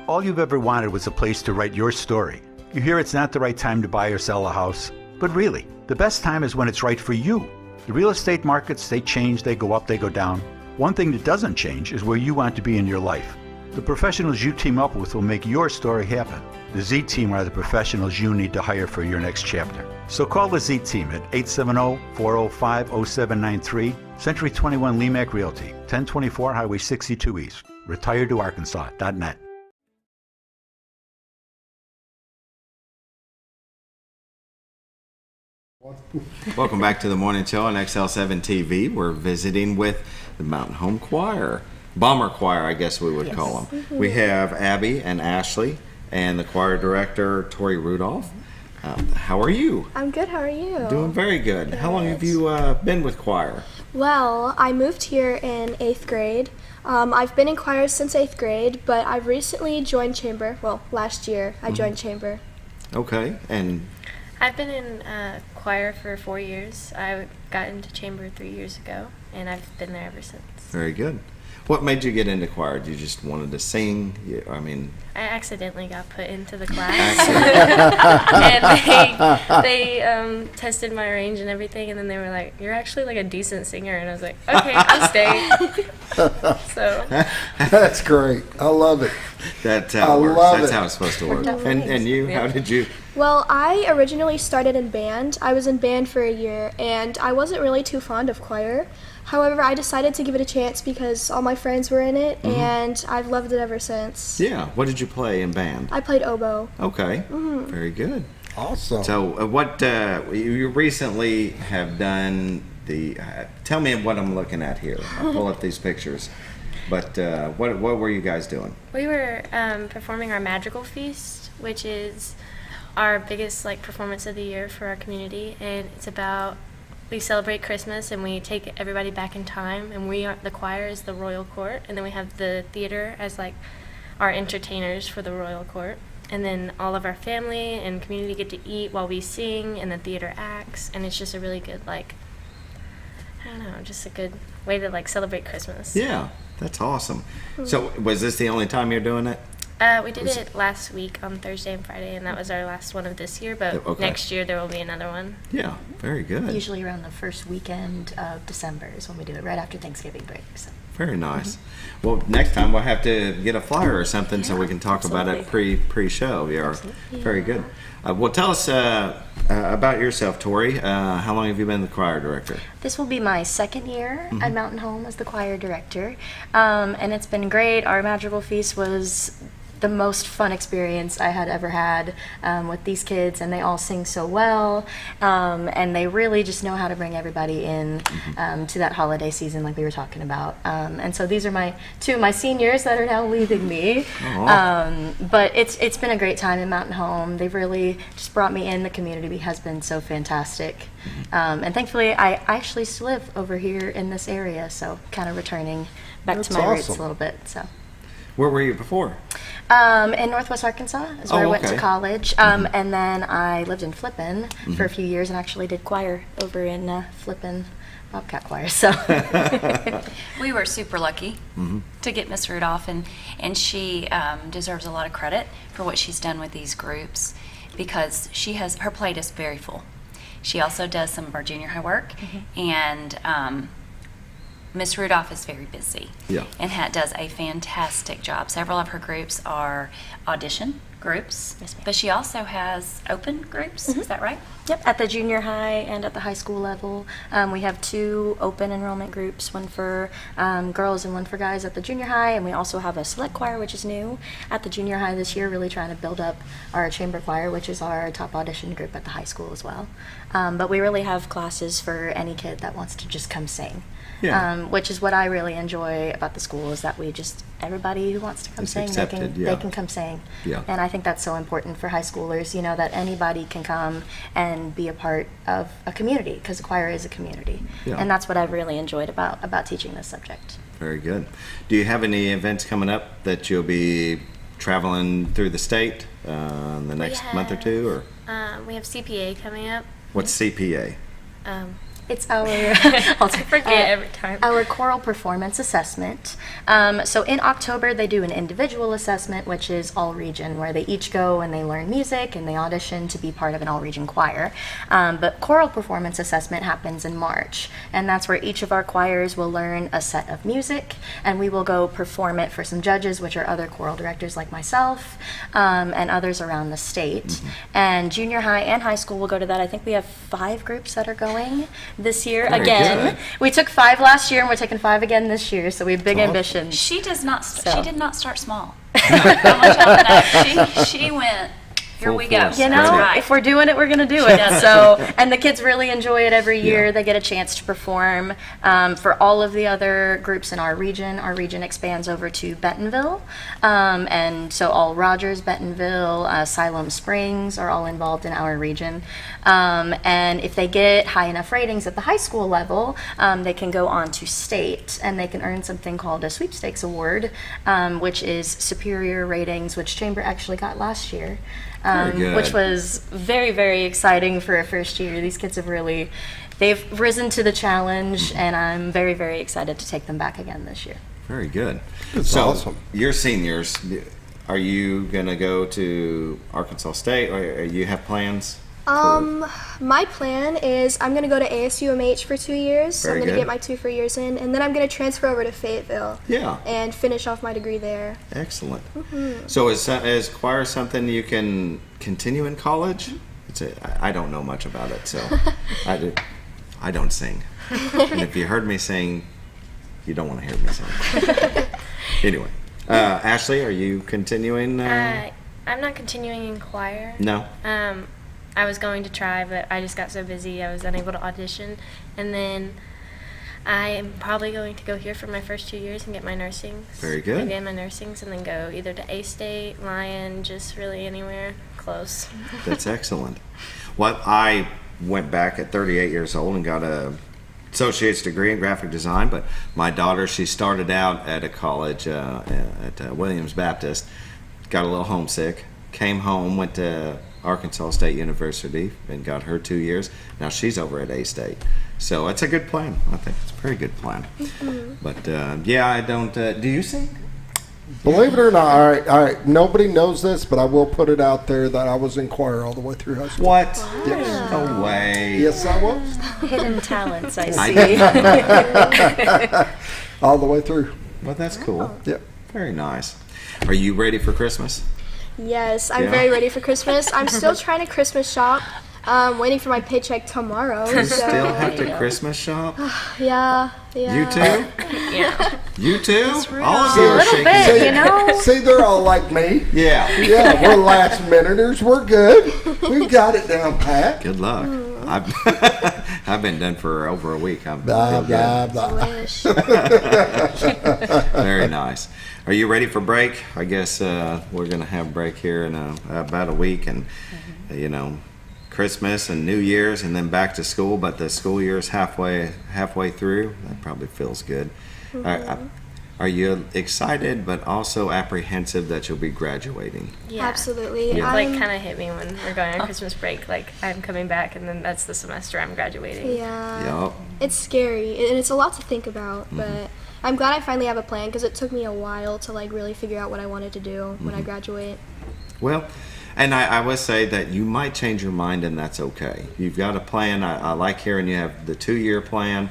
All you've ever wanted was a place to write your story. You hear it's not the right time to buy or sell a house, but really, the best time is when it's right for you. The real estate markets, they change, they go up, they go down. One thing that doesn't change is where you want to be in your life. The professionals you team up with will make your story happen. The Z-Team are the professionals you need to hire for your next chapter. So call the Z-Team at 870-405-0793, Century 21 Lemac Realty, 1024 Highway 62 East, retiredtoarkansas.net. Welcome back to the morning show on XL7-TV. We're visiting with the Mountain Home Choir. bomber choir, I guess we would call them. We have Abby and Ashley and the choir director, Tori Rudolph. How are you? I'm good. How are you? Doing very good. How long have you been with choir? Well, I moved here in 8th grade. I've been in choir since 8th grade, but I've recently joined chamber. Well, last year I joined chamber. Okay, and I've been in choir for 4 years. I got into chamber 3 years ago, and I've been there ever since. very good. What made you get into choir? You just wanted to sing? I mean, I accidentally got put into the class, and they tested my range and everything, and then they were like, "You're actually like a decent singer," and I was like, "Okay, I'm staying." So that's great. I love it. That's how it works. That's how it's supposed to work. And you, how did you? Well, I originally started in band. I was in band for a year, and I wasn't really too fond of choir. However, I decided to give it a chance because all my friends were in it, and I've loved it ever since. Yeah. What did you play in band? I played oboe. Okay. Very good. Awesome. So, what you recently have done? Tell me what I'm looking at here. I'll pull up these pictures. But what were you guys doing? we were performing our Magical Feast, which is our biggest performance of the year for our community, and it's about. We celebrate Christmas and we take everybody back in time, and the choir is the royal court, and then we have the theater as our entertainers for the royal court, and then all of our family and community get to eat while we sing and the theater acts, and it's just a really good I don't know, just a good way to celebrate Christmas. Yeah, that's awesome. So was this the only time you're doing it? We did it last week on Thursday and Friday, and that was our last one of this year, but next year there will be another one. Yeah, very good. Usually around the first weekend of December is when we do it, right after Thanksgiving break. So. Very nice. Well, next time we'll have to get a flyer or something so we can talk about it pre-show. Yeah, very good. Well, tell us about yourself, Tori. How long have you been the choir director? This will be my second year at Mountain Home as the choir director, and it's been great. Our Magical Feast was the most fun experience I had ever had with these kids, and they all sing so well, and they really just know how to bring everybody in to that holiday season like we were talking about. And so these are two of my seniors that are now leaving me. But it's been a great time in Mountain Home. They've really just brought me in. The community has been so fantastic. And thankfully I actually still live over here in this area, so kind of returning back to my roots a little bit. So. Where were you before? In Northwest Arkansas is where I went to college, and then I lived in Flippin for a few years and actually did choir over in Flippin Bobcat Choir. So we were super lucky to get Miss Rudolph, and she deserves a lot of credit for what she's done with these groups because her plate is very full. She also does some of our junior high work, and Miss Rudolph is very busy and does a fantastic job. Several of her groups are audition groups, but she also has open groups. Is that right? Yep, at the junior high and at the high school level. We have 2 open enrollment groups, one for girls and one for guys at the junior high, and we also have a select choir, which is new at the junior high this year, really trying to build up our chamber choir, which is our top audition group at the high school as well. But we really have classes for any kid that wants to just come sing. Which is what I really enjoy about the school is that everybody who wants to come sing, they can come sing. And I think that's so important for high schoolers, that anybody can come and be a part of a community, because the choir is a community. And that's what I've really enjoyed about teaching this subject. Very good. Do you have any events coming up that you'll be traveling through the state in the next month or two? Or we have CPA coming up. What's CPA? It's our I forget every time. Our choral performance assessment. So in October they do an individual assessment, which is all region, where they each go and they learn music and they audition to be part of an all region choir. But choral performance assessment happens in March, and that's where each of our choirs will learn a set of music, and we will go perform it for some judges, which are other choral directors like myself and others around the state. And junior high and high school will go to that. I think we have 5 groups that are going this year. Very again. Good. We took 5 last year and we're taking 5 again this year, so we have big ambitions. She does not. She did not start small. I want y'all to know, she went Here Full we go. force. You know, Right. if we're doing it, we're going to do it. So, and the kids really enjoy it every year. They get a chance to perform. For all of the other groups in our region expands over to Bentonville. And so all Rogers, Bentonville, Siloam Springs are all involved in our region. And if they get high enough ratings at the high school level, they can go on to state and they can earn something called a sweepstakes award, which is superior ratings, which Chamber actually got last year. Which was very, very exciting for a first year. These kids have really, they've risen to the challenge, and I'm very, very excited to take them back again this year. Very good. That's awesome. Your seniors, are you going to go to Arkansas State, or you have plans? My plan is I'm going to go to ASUMH for 2 years. So I'm going to get my 2 free years in, and then I'm going to transfer over to Fayetteville. Yeah. And finish off my degree there. Excellent. So is choir something you can continue in college? I don't know much about it, so I don't sing. And if you heard me sing, you don't want to hear me sing. Anyway, Ashley, are you continuing? I'm not continuing in choir. No. I was going to try, but I just got so busy I was unable to audition. And then I am probably going to go here for my first 2 years and get my nursings. Very good. And get my nursings and then go either to A-State, Lyon, just really anywhere close. That's excellent. Well, I went back at 38 years old and got a associate's degree in graphic design, but my daughter, she started out at a college at Williams Baptist, got a little homesick, came home, went to Arkansas State University and got her 2 years. Now she's over at A-State. So it's a good plan. I think it's a very good plan. But yeah, I don't, do you sing? Believe it or not, all right, nobody knows this, but I will put it out there that I was in choir all the way through high school. What? Yes. No way. Yes, I was. Hidden talents, I see. All the way through. Well, that's cool. Yep. Very nice. Are you ready for Christmas? Yes, I'm very ready for Christmas. I'm still trying to Christmas shop. Waiting for my paycheck tomorrow. You still have to Christmas shop? Yeah. You too? Yeah. You too? All of you are shaking. You know? See, they're all like me. Yeah. Yeah, we're last minuters. We're good. We've got it down pat. Good luck. I've been done for over a week. Blah, blah, blah. Very nice. Are you ready for break? I guess we're going to have break here in about a week, and you know, Christmas and New Year's, and then back to school. But the school year is halfway through. That probably feels good. Are you excited, but also apprehensive that you'll be graduating? Yeah. Absolutely. It like kind of hit me when we're going on Christmas break. Like I'm coming back, and then that's the semester I'm graduating. Yeah. Yep. It's scary, and it's a lot to think about, but I'm glad I finally have a plan because it took me a while to like really figure out what I wanted to do when I graduate. Well, and I would say that you might change your mind, and that's okay. You've got a plan. I like hearing you have the 2-year plan,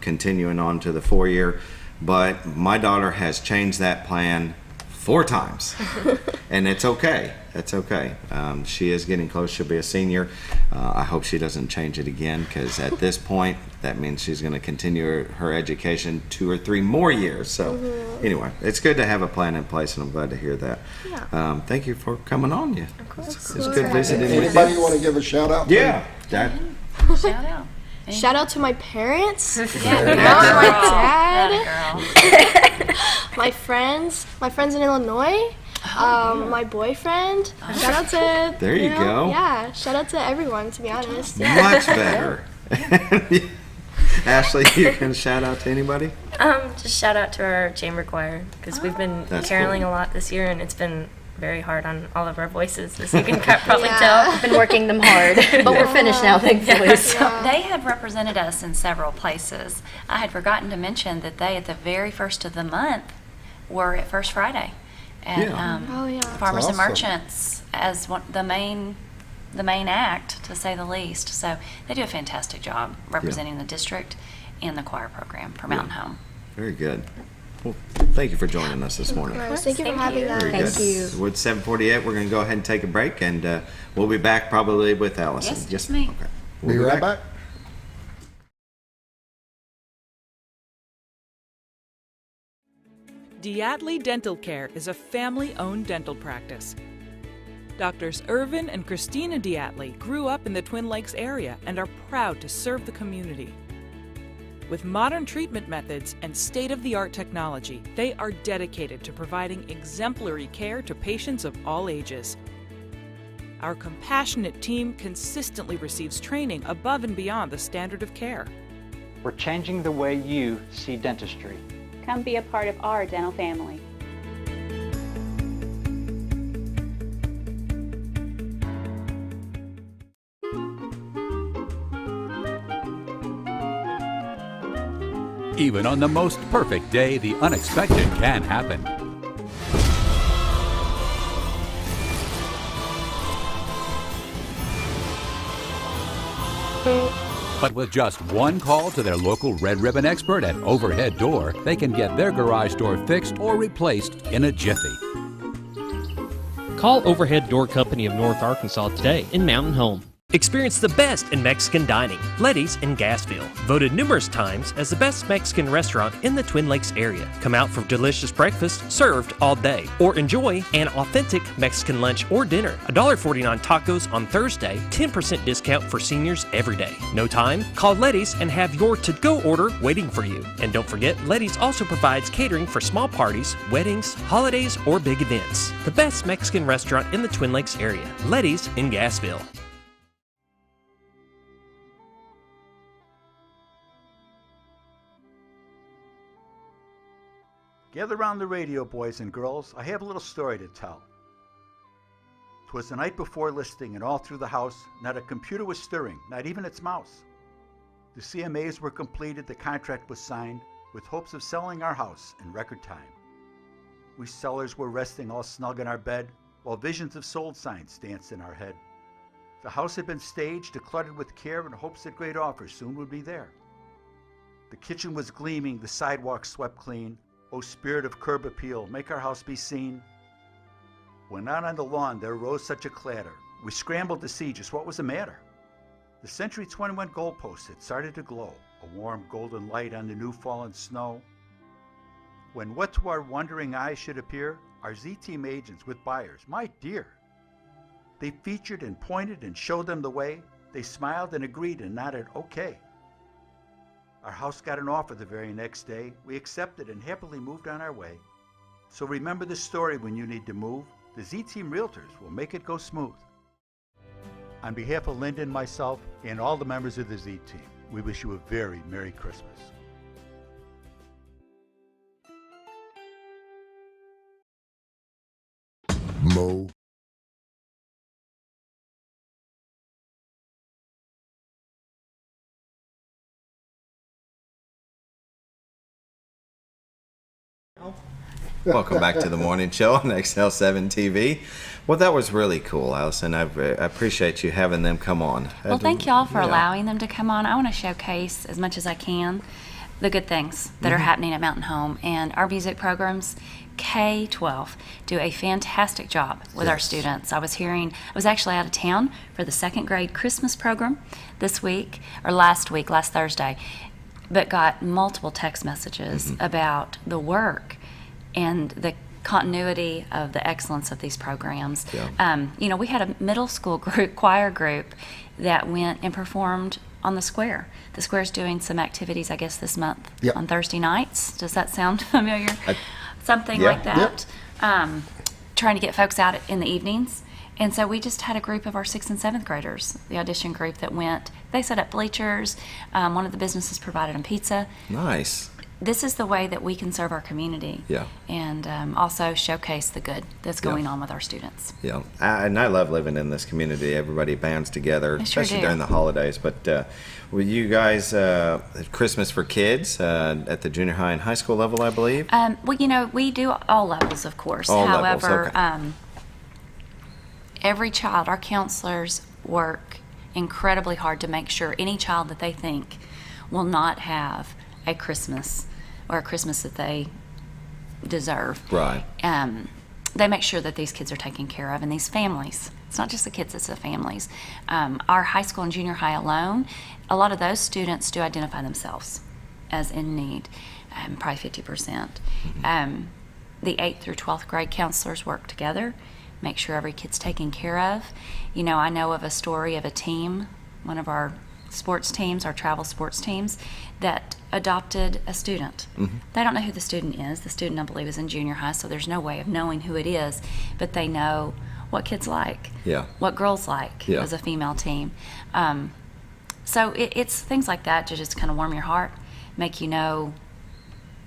continuing on to the 4-year. But my daughter has changed that plan 4 times, and it's okay. It's okay. She is getting close. She'll be a senior. I hope she doesn't change it again, because at this point, that means she's going to continue her education 2 or 3 more years. So anyway, it's good to have a plan in place, and I'm glad to hear that. Yeah. Thank you for coming on. Yeah. Of course. It's good visiting with Anybody you. want to give a shout out? Yeah. Dad. Shout out. Shout out to my parents, Yeah. my dad, my friends in Illinois, my boyfriend. Shout out to There you go. Yeah, shout out to everyone. To be honest, Much better. Ashley, you can shout out to anybody? Just shout out to our chamber choir because we've been caroling a lot this year, and it's been very hard on all of our voices, as you can probably tell. I've been working them hard, but we're finished now, thankfully. So. They have represented us in several places. I had forgotten to mention that they, at the very first of the month, were at First Friday at Farmers and Merchants as the main act, to say the least. So they do a fantastic job representing the district and the choir program for Mountain Home. Very good. Well, thank you for joining us this morning. Thank you for having us. Very good. With 7:48, we're going to go ahead and take a break, and we'll be back probably with Allyson. Yes, just me. Okay. We'll be right back. Diatley Dental Care is a family-owned dental practice. Doctors Irvin and Christina Diatley grew up in the Twin Lakes area and are proud to serve the community. With modern treatment methods and state-of-the-art technology, they are dedicated to providing exemplary care to patients of all ages. Our compassionate team consistently receives training above and beyond the standard of care. We're changing the way you see dentistry. Come be a part of our dental family. Even on the most perfect day, the unexpected can happen. But with just one call to their local Red Ribbon expert at Overhead Door, they can get their garage door fixed or replaced in a jiffy. Call Overhead Door Company of North Arkansas today in Mountain Home. Experience the best in Mexican dining. Letty's in Gassville. Voted numerous times as the best Mexican restaurant in the Twin Lakes area. Come out for delicious breakfast served all day. Or enjoy an authentic Mexican lunch or dinner. $1.49 tacos on Thursday. 10% discount for seniors every day. No time? Call Letty's and have your to-go order waiting for you. And don't forget, Letty's also provides catering for small parties, weddings, holidays, or big events. The best Mexican restaurant in the Twin Lakes area. Letty's in Gassville. Gather round the radio, boys and girls. I have a little story to tell. 'Twas the night before listing, and all through the house, not a computer was stirring, not even its mouse. The CMAs were completed, the contract was signed, with hopes of selling our house in record time. We sellers were resting all snug in our bed, while visions of sold signs danced in our head. The house had been staged, decluttered with care, in hopes that great offers soon would be there. The kitchen was gleaming, the sidewalk swept clean. O spirit of curb appeal, make our house be seen. When out on the lawn there rose such a clatter, we scrambled to see just what was the matter. The Century 21 goalpost had started to glow, a warm golden light on the new fallen snow. When what to our wondering eyes should appear, our Z-Team agents with buyers, my dear. They featured and pointed and showed them the way. They smiled and agreed and nodded okay. Our house got an offer the very next day. We accepted and happily moved on our way. So remember this story when you need to move. The Z-Team Realtors will make it go smooth. On behalf of Linda and myself and all the members of the Z-Team, we wish you a very Merry Christmas. Mo. Welcome back to the morning show on XL7-TV. Well, that was really cool, Allyson. I appreciate you having them come on. Well, thank y'all for allowing them to come on. I want to showcase as much as I can the good things that are happening at Mountain Home. And our music programs, K-12, do a fantastic job with our students. I was actually out of town for the second grade Christmas program this week, or last Thursday, but got multiple text messages about the work and the continuity of the excellence of these programs. We had a middle school choir group that went and performed on the square. The square's doing some activities, I guess, this month on Thursday nights. Does that sound familiar? Something like that. Trying to get folks out in the evenings. And so we just had a group of our 6th and 7th graders, the audition group that went. They set up bleachers. One of the businesses provided them pizza. Nice. This is the way that we can serve our community and also showcase the good that's going on with our students. And I love living in this community. Everybody bands together, especially during the holidays. But with you guys, Christmas for kids at the junior high and high school level, I believe? We do all levels, of course. However, every child, our counselors work incredibly hard to make sure any child that they think will not have a Christmas or a Christmas that they deserve. Right. They make sure that these kids are taken care of, and these families. It's not just the kids, it's the families. Our high school and junior high alone, a lot of those students do identify themselves as in need, probably 50%. The 8th through 12th grade counselors work together make sure every kid's taken care of. You know, I know of a story of a team, one of our sports teams, our travel sports teams, that adopted a student. They don't know who the student is. The student, I believe, is in junior high, so there's no way of knowing who it is, but they know what kids like, what girls like as a female team. So it's things like that to just kind of warm your heart, make you know,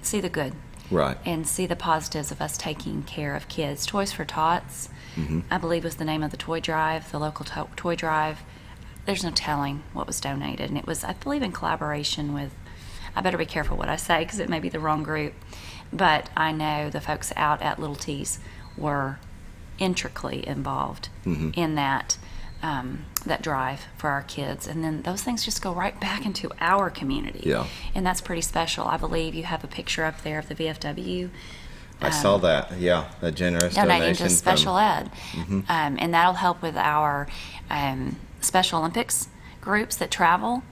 see the good. Right. And see the positives of us taking care of kids. Toys for Tots, I believe, was the name of the toy drive, the local toy drive. There's no telling what was donated, and it was, I believe, in collaboration with, I better be careful what I say because it may be the wrong group, but I know the folks out at Little T's were intricately involved in that that drive for our kids, and then those things just go right back into our community, and that's pretty special. I believe you have a picture up there of the VFW. I saw that, a generous donating donation to special ed, and that'll help with our Special Olympics groups that travel.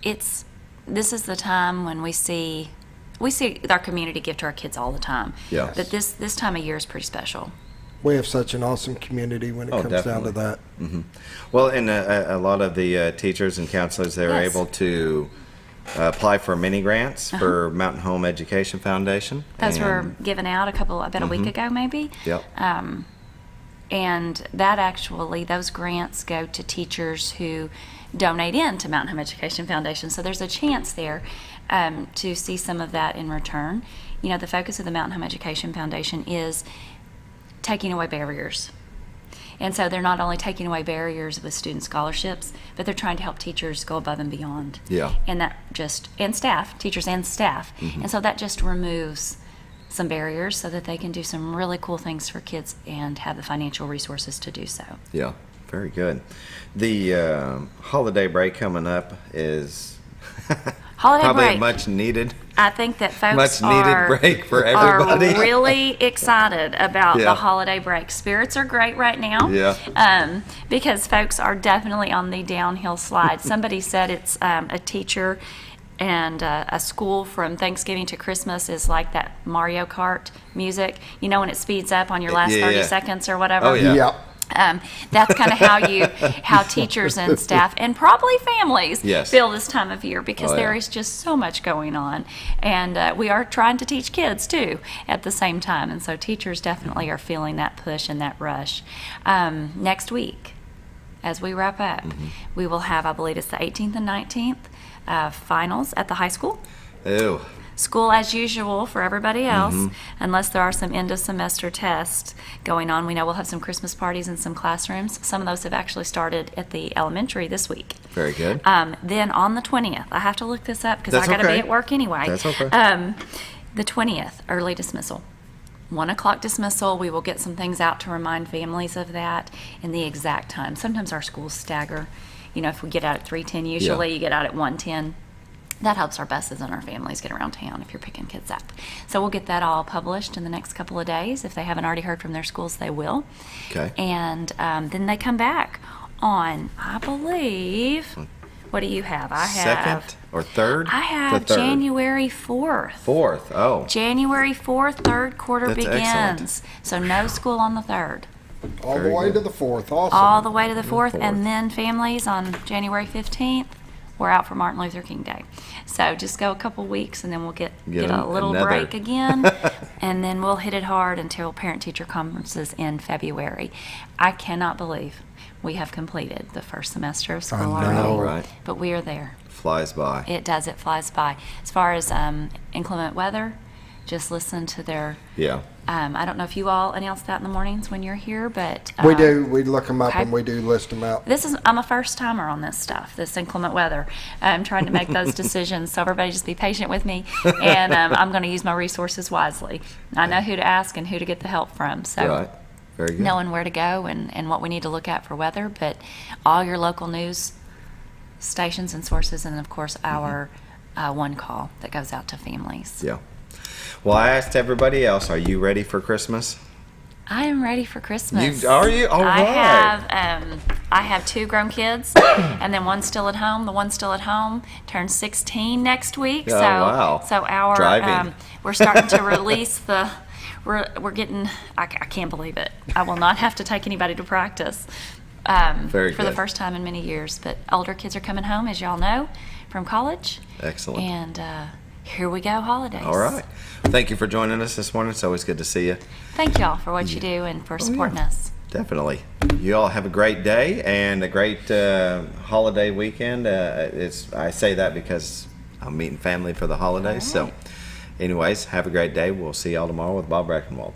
This is the time when we see our community give to our kids all the time. Yes. But this time of year is pretty special. We have such an awesome community when it comes down to that. Well, and a lot of the teachers and counselors, they were able to apply for mini grants for Mountain Home Education Foundation. Those were given out about a week ago, maybe. Yep. And that actually, those grants go to teachers who donate in to Mountain Home Education Foundation. So there's a chance there to see some of that in return. You know, the focus of the Mountain Home Education Foundation is taking away barriers. And so they're not only taking away barriers with student scholarships, but they're trying to help teachers go above and beyond. And that and staff, teachers and staff. And so that just removes some barriers so that they can do some really cool things for kids and have the financial resources to do so. Yeah, very good. The holiday break coming up is probably much needed. I think that folks much needed break for everybody. Are really excited about the holiday break. Spirits are great right now. Because folks are definitely on the downhill slide. Somebody said it's a teacher and a school from Thanksgiving to Christmas is like that Mario Kart music. You know, when it speeds up on your last 30 seconds or whatever. Oh, yeah. That's kind of how teachers and staff and probably families feel this time of year, because there is just so much going on, and we are trying to teach kids too at the same time, and so teachers definitely are feeling that push and that rush. Next week, as we wrap up, we will have, I believe it's the 18th and 19th, finals at the high school. Ew. School as usual for everybody else, unless there are some end of semester tests going on. We know we'll have some Christmas parties in some classrooms. Some of those have actually started at the elementary this week. Very good. Then on the 20th, I have to look this up because I got to be at work anyway. That's okay. The 20th, early dismissal. 1 o'clock dismissal. We will get some things out to remind families of that in the exact time. Sometimes our schools stagger. You know, if we get out at 3:10, usually you get out at 1:10. That helps our buses and our families get around town if you're picking kids up. So we'll get that all published in the next couple of days. If they haven't already heard from their schools, they will. Okay. And then they come back on, I believe, what do you have? I have... Second or third? I have January 4th. 4th, oh. January 4th, third quarter begins. Excellent. So no school on the 3rd. All the way to the 4th, awesome. All the way to the 4th, and then families on January 15th. We're out for Martin Luther King Day. So just go a couple weeks, and then we'll get a little break again, and then we'll hit it hard until parent-teacher conferences in February. I cannot believe we have completed the first semester of school already. Right. But we are there. Flies by. It does. It flies by. As far as inclement weather, just listen to their... I don't know if you all announce that in the mornings when you're here, but... we do. We look them up and we do list them out. I'm a first timer on this stuff, this inclement weather. I'm trying to make those decisions, so everybody just be patient with me, and I'm going to use my resources wisely. I know who to ask and who to get the help from, so Very good. Knowing where to go and what we need to look at for weather, but all your local news stations and sources, and of course our one call that goes out to families. Yeah. Well, I asked everybody else, are you ready for Christmas? I am ready for Christmas. Are you? All right. I have 2 grown kids, and then one still at home. The one still at home turns 16 next week. Oh, wow. So our driving. we're starting to release the We're getting, I can't believe it. I will not have to take anybody to practice Very for the good. first time in many years. But older kids are coming home, as y'all know, from college. Excellent. And here we go, holidays. All right. Thank you for joining us this morning. It's always good to see you. Thank y'all for what you do and for supporting us. Definitely. You all have a great day and a great holiday weekend. I say that because I'm meeting family for the holidays. So anyways, have a great day. We'll see y'all tomorrow with Bob Brackenwald.